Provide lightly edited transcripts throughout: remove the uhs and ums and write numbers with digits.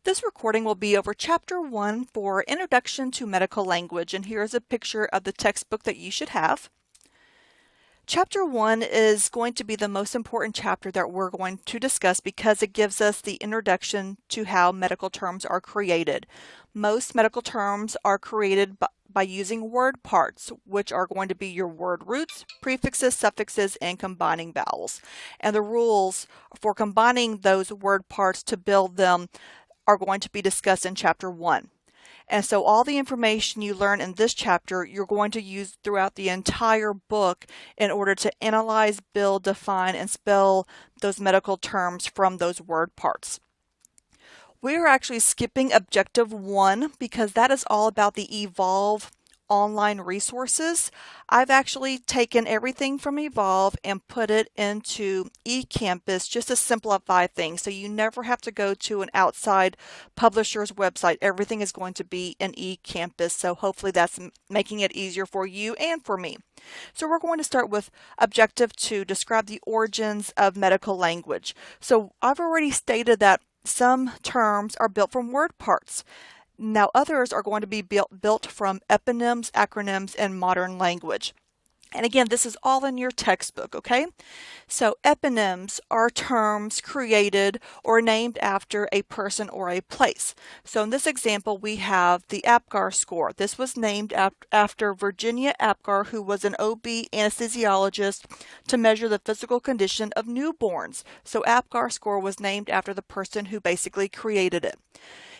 This recording will be over Chapter 1 for Introduction to Medical Language, and here is a picture of the textbook that you should have. Chapter 1 is going to be the most important chapter that we're going to discuss because it gives us the introduction to how medical terms are created. Most medical terms are created by using word parts, which are going to be your word roots, prefixes, suffixes, and combining vowels. And the rules for combining those word parts to build them are going to be discussed in Chapter 1. And so all the information you learn in this chapter, you're going to use throughout the entire book in order to analyze, build, define, and spell those medical terms from those word parts. We're actually skipping Objective 1 because that is all about the Evolve online resources. I've actually taken everything from Evolve and put it into eCampus just to simplify things, so you never have to go to an outside publisher's website. Everything is going to be in eCampus, so hopefully that's making it easier for you and for me. So we're going to start with Objective 2, describe the origins of medical language. So I've already stated that some terms are built from word parts. Now others are going to be built from eponyms, acronyms, and modern language. And again, this is all in your textbook, okay? So eponyms are terms created or named after a person or a place. So in this example, we have the APGAR score. This was named after Virginia APGAR, who was an OB anesthesiologist to measure the physical condition of newborns. So APGAR score was named after the person who basically created it.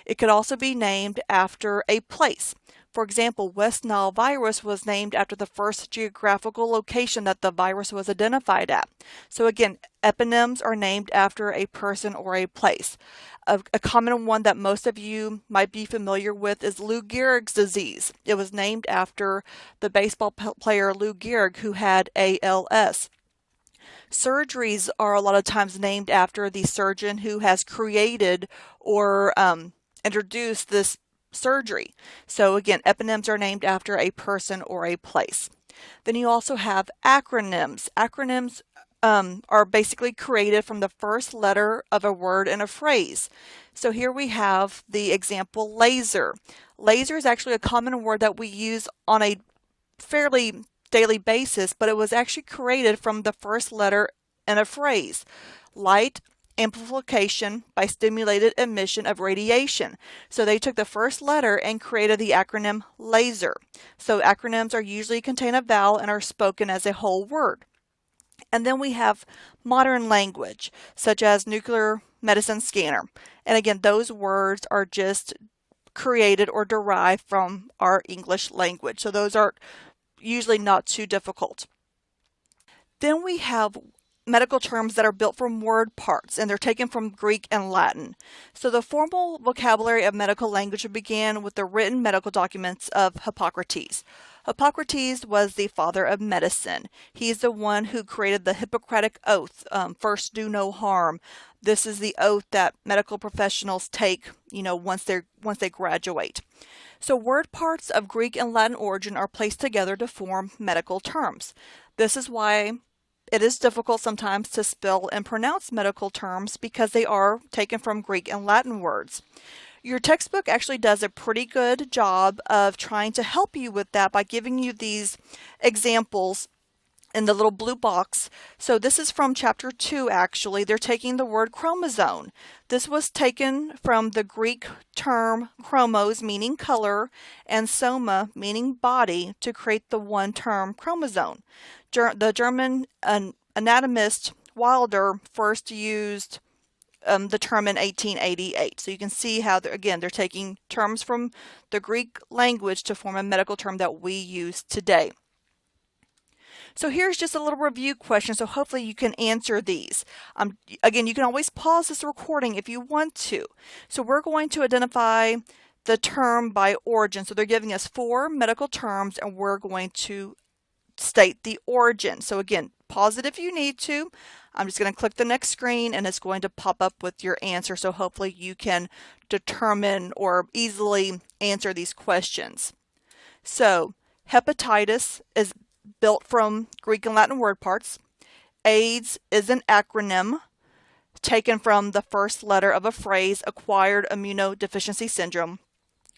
It could also be named after a place. For example, West Nile virus was named after the first geographical location that the virus was identified at. So again, eponyms are named after a person or a place. A common one that most of you might be familiar with is Lou Gehrig's disease. It was named after the baseball player Lou Gehrig, who had ALS. Surgeries are a lot of times named after the surgeon who has created or introduced this surgery. So again, eponyms are named after a person or a place. Then you also have acronyms. Acronyms are basically created from the first letter of a word in a phrase. So here we have the example laser. Laser is actually a common word that we use on a fairly daily basis, but it was actually created from the first letter in a phrase. Light amplification by stimulated emission of radiation. So they took the first letter and created the acronym LASER. So acronyms are usually contain a vowel and are spoken as a whole word. And then we have modern language, such as nuclear medicine scanner. And again, those words are just created or derived from our English language. So those are usually not too difficult. Then we have medical terms that are built from word parts, and they're taken from Greek and Latin. So the formal vocabulary of medical language began with the written medical documents of Hippocrates. Hippocrates was the father of medicine. He's the one who created the Hippocratic Oath, first do no harm. This is the oath that medical professionals take, once they graduate. So word parts of Greek and Latin origin are placed together to form medical terms. This is why it is difficult sometimes to spell and pronounce medical terms because they are taken from Greek and Latin words. Your textbook actually does a pretty good job of trying to help you with that by giving you these examples in the little blue box. So this is from Chapter 2 actually. They're taking the word chromosome. This was taken from the Greek term chromos, meaning color, and soma, meaning body, to create the one term chromosome. The German anatomist Wilder first used the term in 1888. So you can see how, they're taking terms from the Greek language to form a medical term that we use today. So here's just a little review question, so hopefully you can answer these. Again, you can always pause this recording if you want to. So we're going to identify the term by origin. So they're giving us 4 medical terms, and we're going to state the origin. So again, pause it if you need to. I'm just going to click the next screen and it's going to pop up with your answer. So hopefully you can determine or easily answer these questions. So hepatitis is built from Greek and Latin word parts. AIDS is an acronym. taken from the first letter of a phrase, acquired immunodeficiency syndrome.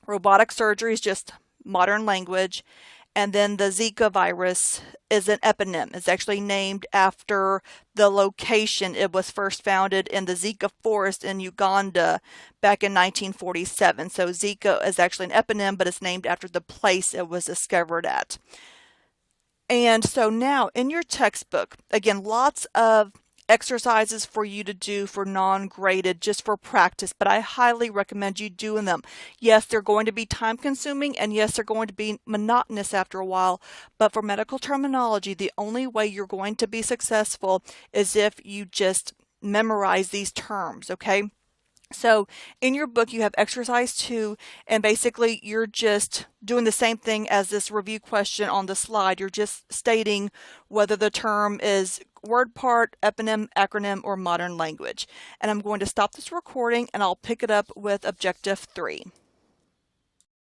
Robotic surgery is just modern language. And then the Zika virus is an eponym. It's actually named after the location. It was first founded in the Zika forest in Uganda back in 1947. So Zika is actually an eponym, but it's named after the place it was discovered at. And so now in your textbook, again, lots of exercises for you to do for non-graded, just for practice, but I highly recommend you doing them. Yes, they're going to be time consuming, and yes, they're going to be monotonous after a while, but for medical terminology, the only way you're going to be successful is if you just memorize these terms, okay? So in your book, you have exercise 2, and basically you're just doing the same thing as this review question on the slide. You're just stating whether the term is word part, eponym, acronym, or modern language. And I'm going to stop this recording and I'll pick it up with objective 3.